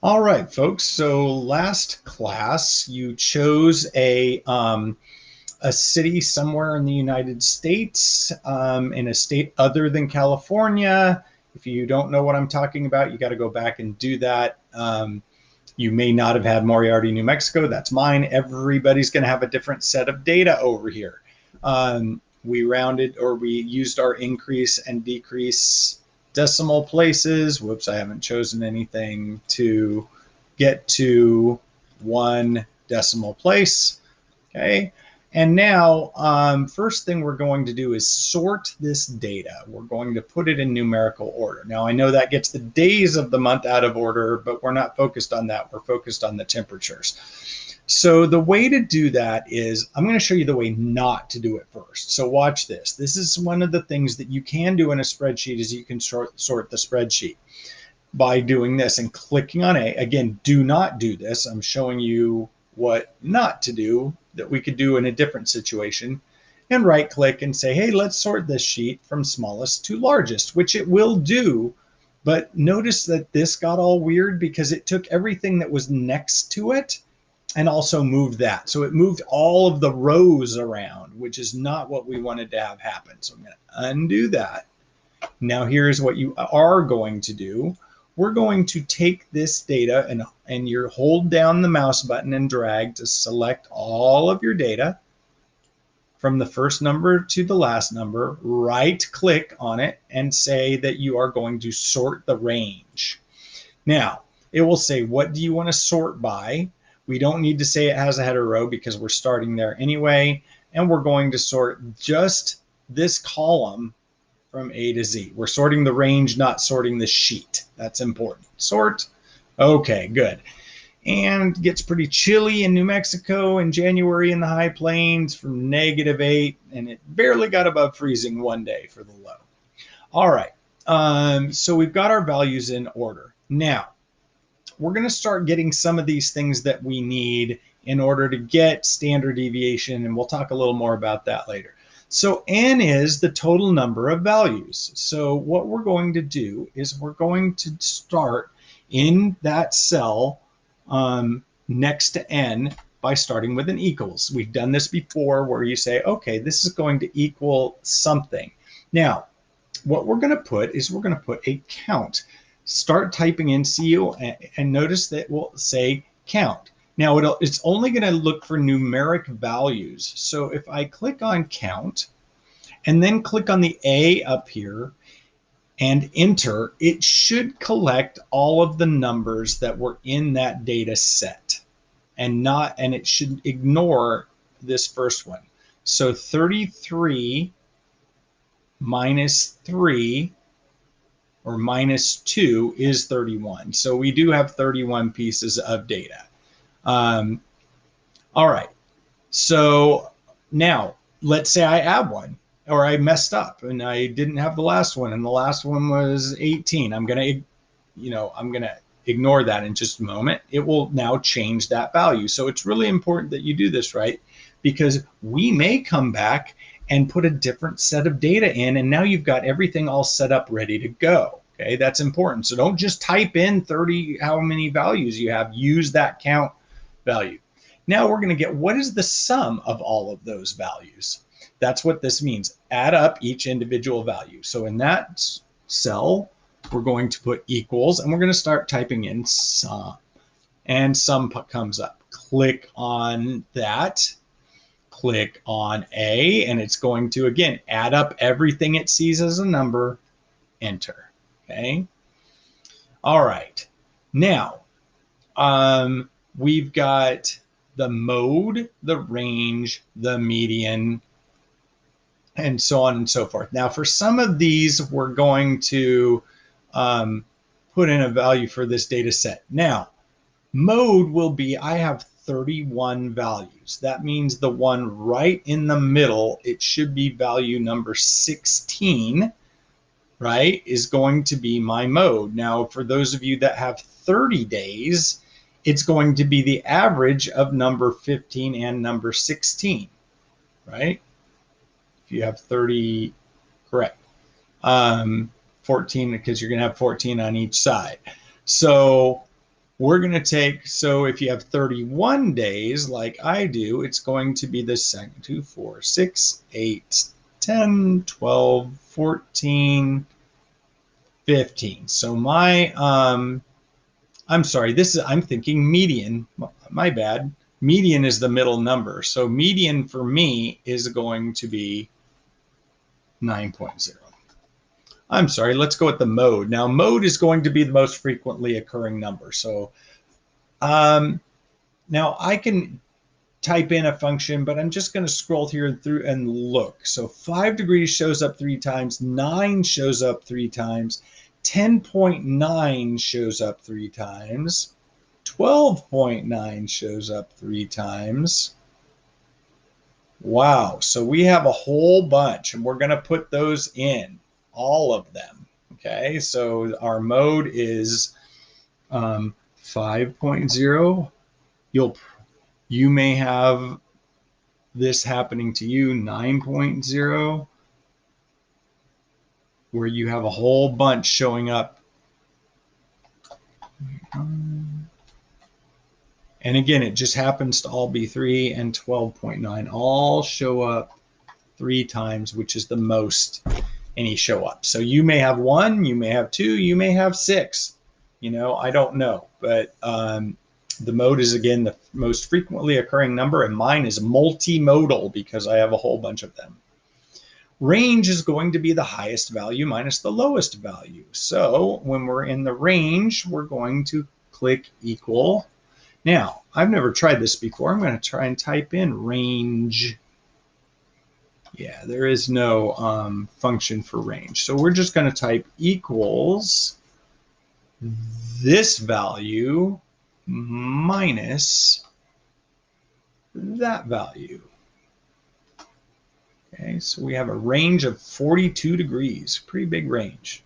All right, folks. So last class, you chose a city somewhere in the United States, in a state other than California. If you don't know what I'm talking about, you got to go back and do that. You may not have had Moriarty, New Mexico. That's mine. Everybody's going to have a different set of data over here. We rounded or we used our increase and decrease decimal places. Whoops, I haven't chosen anything to get to one decimal place. Okay. And now, first thing we're going to do is sort this data. We're going to put it in numerical order. Now, I know that gets the days of the month out of order, but we're not focused on that. We're focused on the temperatures. So the way to do that is, I'm going to show you the way not to do it first. So watch this. This is one of the things that you can do in a spreadsheet is you can sort the spreadsheet by doing this and clicking on A. Again, do not do this. I'm showing you what not to do that we could do in a different situation, and right click and say, hey, let's sort this sheet from smallest to largest, which it will do. But notice that this got all weird because it took everything that was next to it and also moved that. So it moved all of the rows around, which is not what we wanted to have happen. So I'm going to undo that. Now here's what you are going to do. We're going to take this data and you hold down the mouse button and drag to select all of your data from the first number to the last number, right click on it and say that you are going to sort the range. Now, it will say, what do you want to sort by? We don't need to say it has a header row because we're starting there anyway. And we're going to sort just this column from A to Z. We're sorting the range, not sorting the sheet. That's important. Sort. Okay, good. And gets pretty chilly in New Mexico in January in the high plains from -8, and it barely got above freezing one day for the low. All right. So we've got our values in order. Now, we're going to start getting some of these things that we need in order to get standard deviation, and we'll talk a little more about that later. So n is the total number of values. So what we're going to do is we're going to start in that cell next to n by starting with an equals. We've done this before where you say, okay, this is going to equal something. Now, what we're going to put is we're going to put a count. Start typing in CU and notice that we'll say count. Now it's only going to look for numeric values. So if I click on count and then click on the A up here and enter, it should collect all of the numbers that were in that data set and it should ignore this first one. So 33 minus 3 or -2 is 31. So we do have 31 pieces of data. All right. So now let's say I add one or I messed up and I didn't have the last one and the last one was 18. I'm going to ignore that in just a moment. It will now change that value. So it's really important that you do this right, because we may come back and put a different set of data in, and now you've got everything all set up ready to go. Okay, that's important. So don't just type in 30, how many values you have, use that count value. Now we're going to get what is the sum of all of those values. That's what this means. Add up each individual value. So in that cell, we're going to put equals, and we're going to start typing in sum. And sum comes up. Click on that. Click on A, and it's going to, again, add up everything it sees as a number. Enter. Okay. All right. Now, we've got the mode, the range, the median, and so on and so forth. Now, for some of these, we're going to put in a value for this data set. Now, mode will be, I have 31 values. That means the one right in the middle, it should be value number 16, right, is going to be my mode. Now, for those of you that have 30 days, it's going to be the average of number 15 and number 16, right? If you have 30, correct. 14, because you're going to have 14 on each side. So we're going to take, so if you have 31 days like I do, it's going to be the second, 2, 4, 6, 8, 10, 12, 14, 15. So my, I'm sorry, this is, I'm thinking median, my bad. Median is the middle number. So median for me is going to be 9.0. I'm sorry, let's go with the mode. Now, mode is going to be the most frequently occurring number. So now I can type in a function, but I'm just going to scroll here through and look. So 5 degrees shows up 3 times, 9 shows up 3 times, 10.9 shows up 3 times, 12.9 shows up 3 times. Wow, so we have a whole bunch, and we're going to put those in, all of them. Okay, so our mode is 5.0. You may have this happening to you, 9.0, where you have a whole bunch showing up. And again, it just happens to all be 3, and 12.9 all show up 3 times, which is the most any show up. So you may have 1, you may have 2, you may have 6. You know, I don't know. But the mode is, again, the most frequently occurring number, and mine is multimodal because I have a whole bunch of them. Range is going to be the highest value minus the lowest value. So when we're in the range, we're going to click equal. Now, I've never tried this before. I'm going to try and type in range. Yeah, there is no function for range. So we're just going to type equals this value minus that value. Okay, so we have a range of 42 degrees, pretty big range.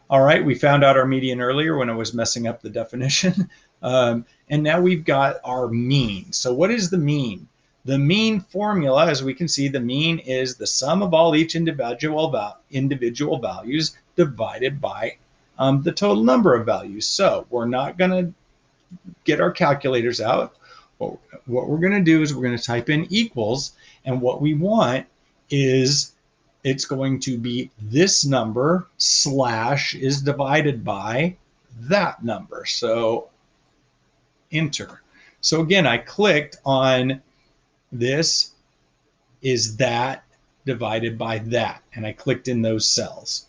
All right, we found out our median earlier when I was messing up the definition. And now we've got our mean. So what is the mean? The mean formula, as we can see, the mean is the sum of all each individual values divided by the total number of values. So we're not going to get our calculators out. What we're going to do is we're going to type in equals, and what we want is it's going to be this number slash is divided by that number. So enter. So again, I clicked on this is that divided by that, and I clicked in those cells.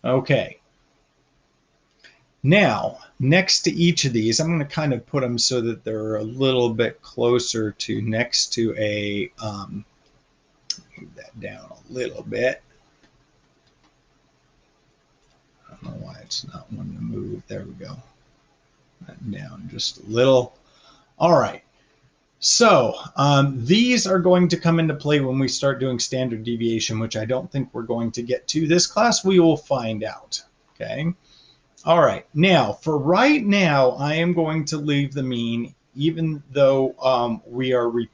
Okay. Now, next to each of these, I'm going to kind of put them so that they're a little bit closer to next to a, move that down a little bit. I don't know why it's not wanting to move. There we go. That down just a little. All right. So these are going to come into play when we start doing standard deviation, which I don't think we're going to get to this class. We will find out. Okay. All right. Now, for right now, I am going to leave the mean, even though we're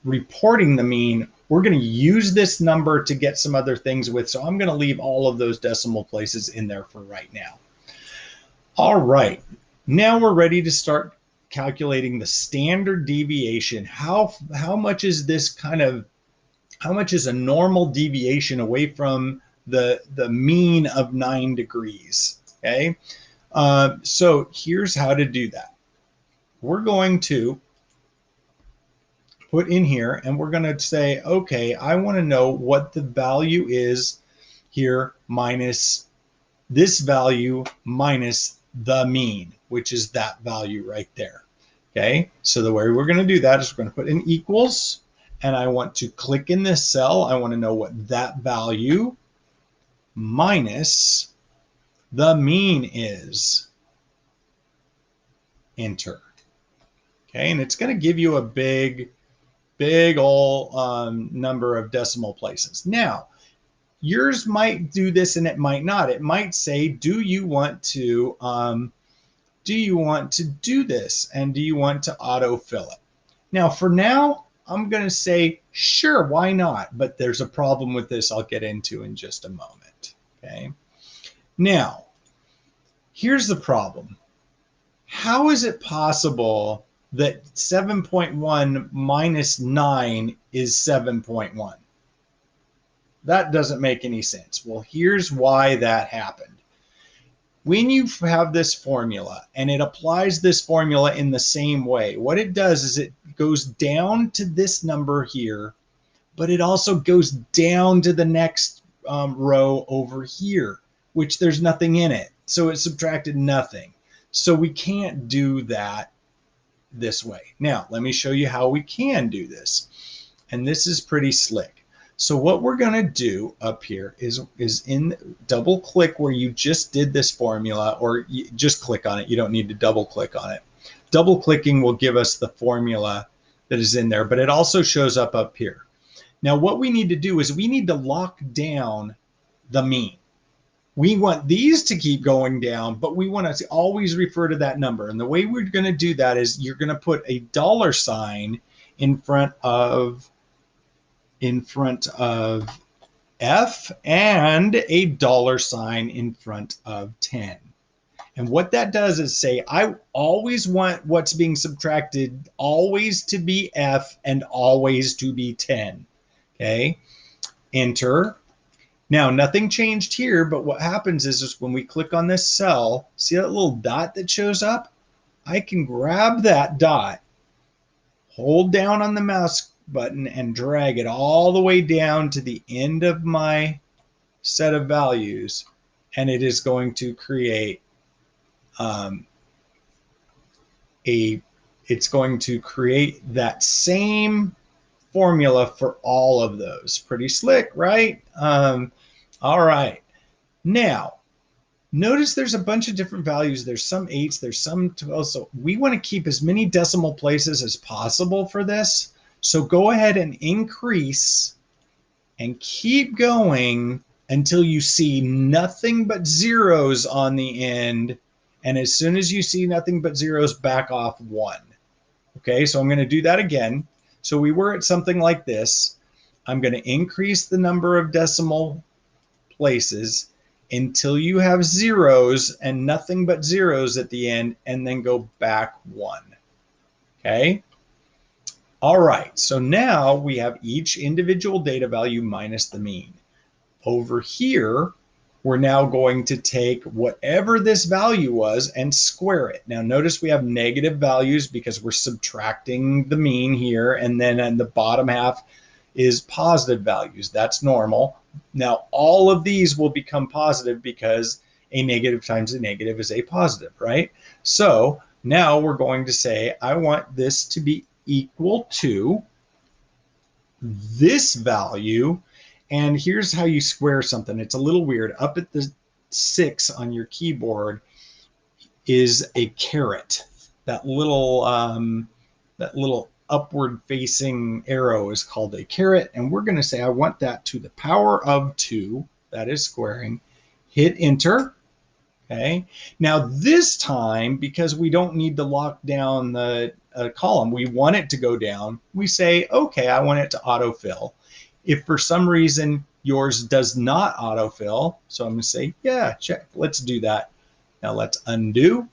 reporting the mean. We're going to use this number to get some other things with. So I'm going to leave all of those decimal places in there for right now. All right. Now we're ready to start calculating the standard deviation. How much is this kind of, how much is a normal deviation away from the mean of 9 degrees? Okay. So here's how to do that. We're going to put in here, and we're going to say, okay, I want to know what the value is here minus this value minus the mean, which is that value right there. Okay, so the way we're going to do that is we're going to put in equals, and I want to click in this cell. I want to know what that value minus the mean is. Enter. Okay, and it's going to give you a big old number of decimal places. Now, yours might do this and it might not. It might say, do you want to do this, and do you want to autofill it? Now, for now, I'm going to say, sure, why not? But there's a problem with this I'll get into in just a moment. Okay. Now, Here's the problem. How is it possible that 7.1 minus 9 is 7.1? That doesn't make any sense. Well, here's why that happened. When you have this formula and it applies this formula in the same way, what it does is it goes down to this number here, but it also goes down to the next row over here, which there's nothing in it. So it subtracted nothing. So we can't do that this way. Now, let me show you how we can do this. And this is pretty slick. So what we're going to do up here is in double click where you just did this formula, or you just click on it. You don't need to double click on it. Double clicking will give us the formula that is in there, but it also shows up here. Now what we need to do is we need to lock down the mean. We want these to keep going down, but we want to always refer to that number. And the way we're going to do that is you're going to put a $sign in front of F and a $sign in front of 10. And what that does is say, I always want what's being subtracted always to be F and always to be 10. Okay, enter. Now, nothing changed here, but what happens is when we click on this cell, see that little dot that shows up? I can grab that dot, hold down on the mouse button, and drag it all the way down to the end of my set of values, and it is going to create it's going to create that same formula for all of those. Pretty slick, right? All right. Now, notice there's a bunch of different values. There's some 8s, there's some 12s. So we want to keep as many decimal places as possible for this. So go ahead and increase and keep going until you see nothing but zeros on the end. And as soon as you see nothing but zeros, back off 1. Okay, so I'm going to do that again. So we were at something like this. I'm going to increase the number of decimal places until you have zeros and nothing but zeros at the end, and then go back 1. Okay. All right, so now we have each individual data value minus the mean. Over here, we're now going to take whatever this value was and square it. Now notice we have negative values because we're subtracting the mean here, and then in the bottom half is positive values. That's normal. Now all of these will become positive because a negative times a negative is a positive, right? So now we're going to say, I want this to be equal to this value. And here's how you square something. It's a little weird. Up at the 6 on your keyboard is a caret. That little upward facing arrow is called a caret. And we're going to say, I want that to the power of 2. That is squaring. Hit enter. Okay. Now this time, because we don't need to lock down the column, we want it to go down. We say, okay, I want it to autofill. If for some reason yours does not autofill, so I'm going to say, yeah, check. Let's do that. Now let's undo.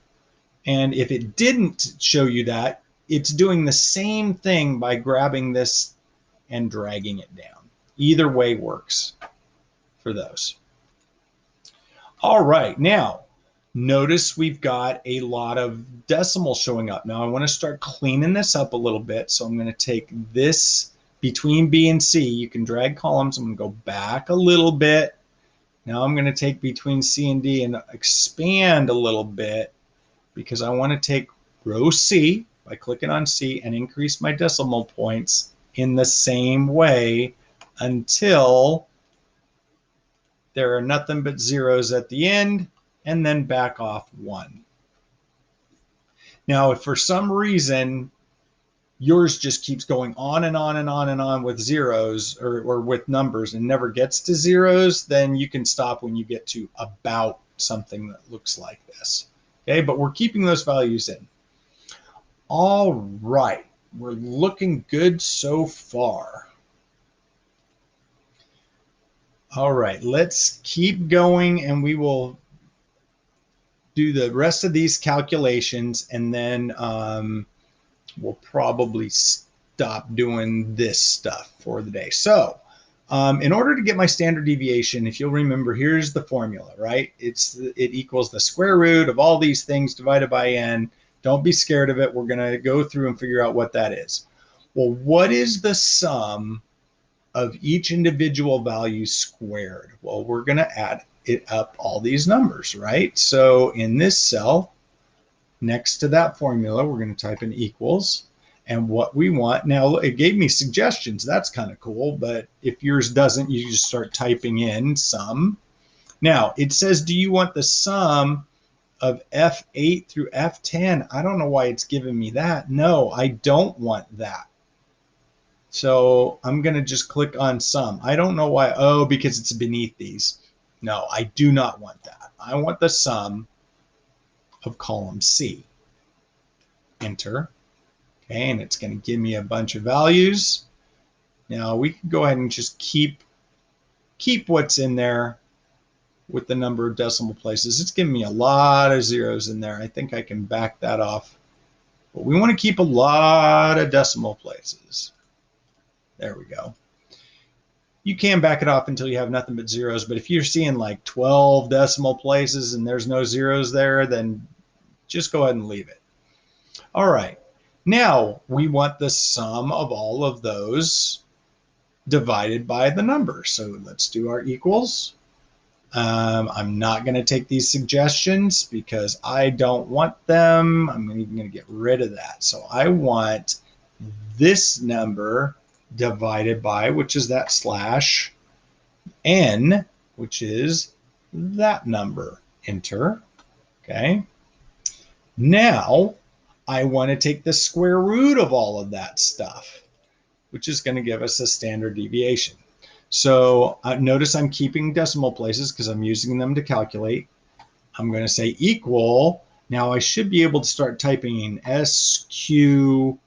And if it didn't show you that, it's doing the same thing by grabbing this and dragging it down. Either way works for those. All right, now notice we've got a lot of decimals showing up. Now I want to start cleaning this up a little bit. So I'm going to take this between B and C. You can drag columns. I'm going to go back a little bit. Now I'm going to take between C and D and expand a little bit because I want to take row C by clicking on C and increase my decimal points in the same way until there are nothing but zeros at the end, and then back off 1. Now, if for some reason yours just keeps going on and on and on and on with zeros or with numbers and never gets to zeros, then you can stop when you get to about something that looks like this. Okay, but we're keeping those values in. All right, we're looking good so far. All right, let's keep going and we will do the rest of these calculations, and then we'll probably stop doing this stuff for the day. So in order to get my standard deviation, if you'll remember, here's the formula, right? It equals the square root of all these things divided by n. Don't be scared of it. We're going to go through and figure out what that is. Well, what is the sum of each individual value squared? Well, we're going to add it up all these numbers, right? So in this cell, next to that formula, we're going to type in equals. And what we want, now it gave me suggestions. That's kind of cool. But if yours doesn't, you just start typing in sum. Now it says, do you want the sum of F8 through F10? I don't know why it's giving me that. No, I don't want that. So I'm going to just click on sum. I don't know why. Oh, because it's beneath these. No, I do not want that. I want the sum of column C. Enter. Okay, and it's going to give me a bunch of values. Now we can go ahead and just keep what's in there with the number of decimal places. It's giving me a lot of zeros in there. I think I can back that off. But we want to keep a lot of decimal places. There we go. You can back it off until you have nothing but zeros, but if you're seeing like 12 decimal places and there's no zeros there, then just go ahead and leave it. All right. Now we want the sum of all of those divided by the number. So let's do our equals. I'm not going to take these suggestions because I don't want them. I'm even going to get rid of that. So I want this number divided by, which is that slash, n, which is that number. Enter. Okay. Now I want to take the square root of all of that stuff, which is going to give us a standard deviation. So notice I'm keeping decimal places because I'm using them to calculate. I'm going to say equal. Now I should be able to start typing in SQ.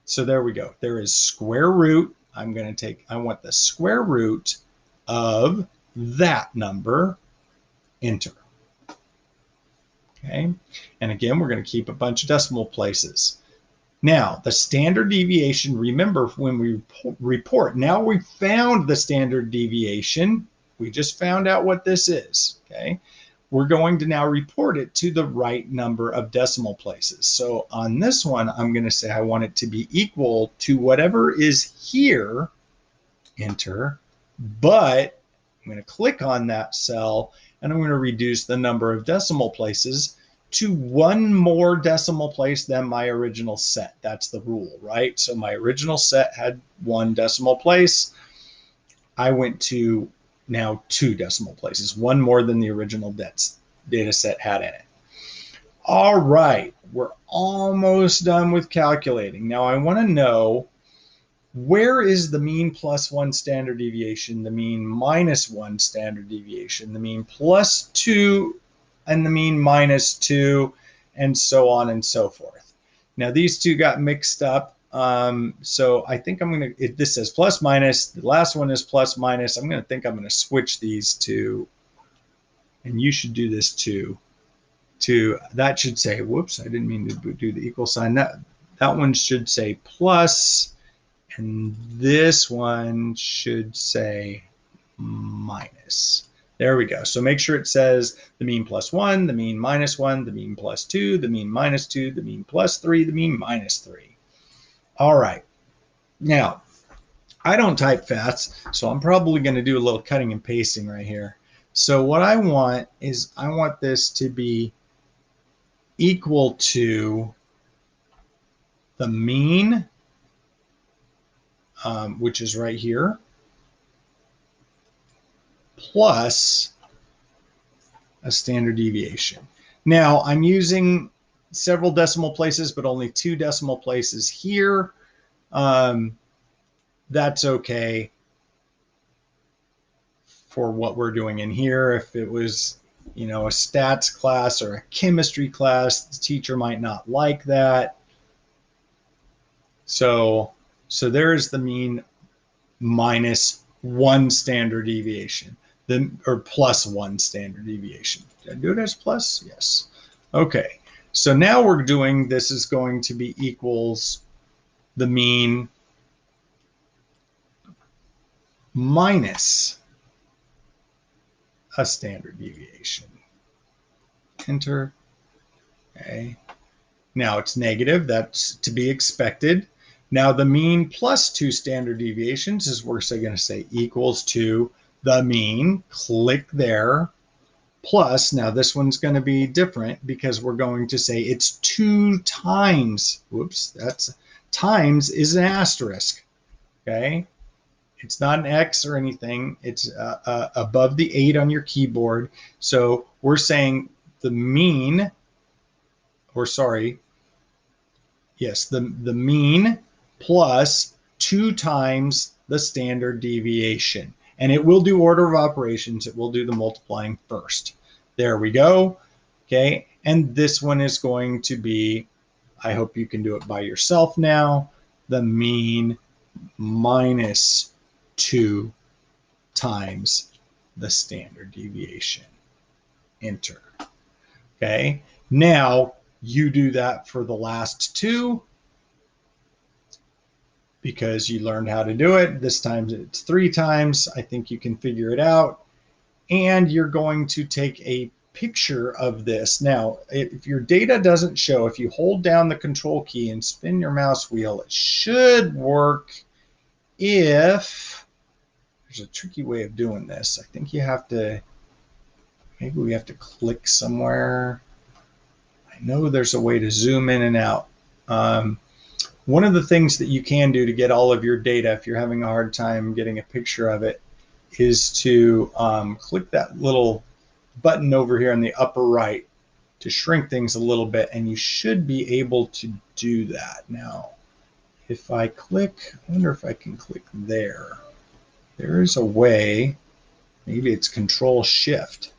So there we go. There is square root. I want the square root of that number. Enter. Okay. And again, we're going to keep a bunch of decimal places. Now, the standard deviation, remember when we report, now we found the standard deviation. We just found out what this is, okay? We're going to now report it to the right number of decimal places. So on this one, I'm going to say I want it to be equal to whatever is here, enter, but I'm going to click on that cell and I'm going to reduce the number of decimal places to one more decimal place than my original set. That's the rule, right? So my original set had one decimal place. I went to now 2 decimal places, one more than the original data set had in it. All right, we're almost done with calculating. Now I want to know, where is the mean plus 1 standard deviation, the mean minus 1 standard deviation, the mean plus 2, and the mean minus 2, and so on and so forth. Now these two got mixed up. So I think I'm going to, this says plus minus, the last one is plus minus. I'm going to switch these two, and you should do this too. That should say, whoops, I didn't mean to do the equal sign. That one should say plus, and this one should say minus. There we go. So make sure it says the mean plus 1, the mean minus 1, the mean plus 2, the mean minus 2, the mean plus 3, the mean minus 3. All right. Now, I don't type fast, so I'm probably going to do a little cutting and pasting right here. So what I want is I want this to be equal to the mean, which is right here, plus a standard deviation. Now I'm using several decimal places, but only 2 decimal places here. That's okay for what we're doing in here. If it was, a stats class or a chemistry class, the teacher might not like that. So there's the mean minus 1 standard deviation, or plus 1 standard deviation. Did I do it as plus? Yes. Okay, so now we're doing, this is going to be equals the mean minus a standard deviation. Enter. Okay. Now it's negative. That's to be expected. Now the mean plus 2 standard deviations is we're going to say equals to the mean. Click there. Plus, now this one's going to be different because we're going to say it's 2 times. Whoops, that's times is an asterisk. Okay. It's not an X or anything. It's above the 8 on your keyboard. So we're saying the mean, or sorry, yes, the mean plus 2 times the standard deviation. And it will do order of operations. It will do the multiplying first. There we go. Okay. And this one is going to be, I hope you can do it by yourself now, the mean minus 2 times the standard deviation. Enter. Okay. Now you do that for the last two because you learned how to do it. This time it's 3 times. I think you can figure it out. And you're going to take a picture of this. Now, if your data doesn't show, if you hold down the control key and spin your mouse wheel, it should work. If there's a tricky way of doing this, I think you have to, maybe we have to click somewhere. I know there's a way to zoom in and out. One of the things that you can do to get all of your data, if you're having a hard time getting a picture of it, is to click that little button over here in the upper right to shrink things a little bit, and you should be able to do that. Now, if I click, I wonder if I can click there. There is a way, maybe it's Control Shift.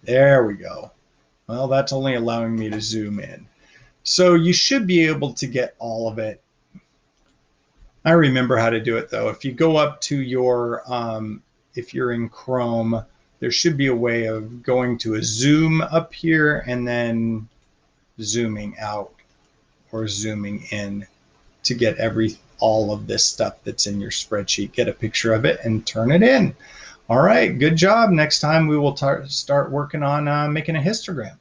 There we go. Well, that's only allowing me to zoom in. So you should be able to get all of it. I remember how to do it though. If you go up to your, if you're in Chrome, there should be a way of going to a zoom up here and then zooming out or zooming in to get all of this stuff that's in your spreadsheet. Get a picture of it and turn it in. All right, good job. Next time we will start working on making a histogram.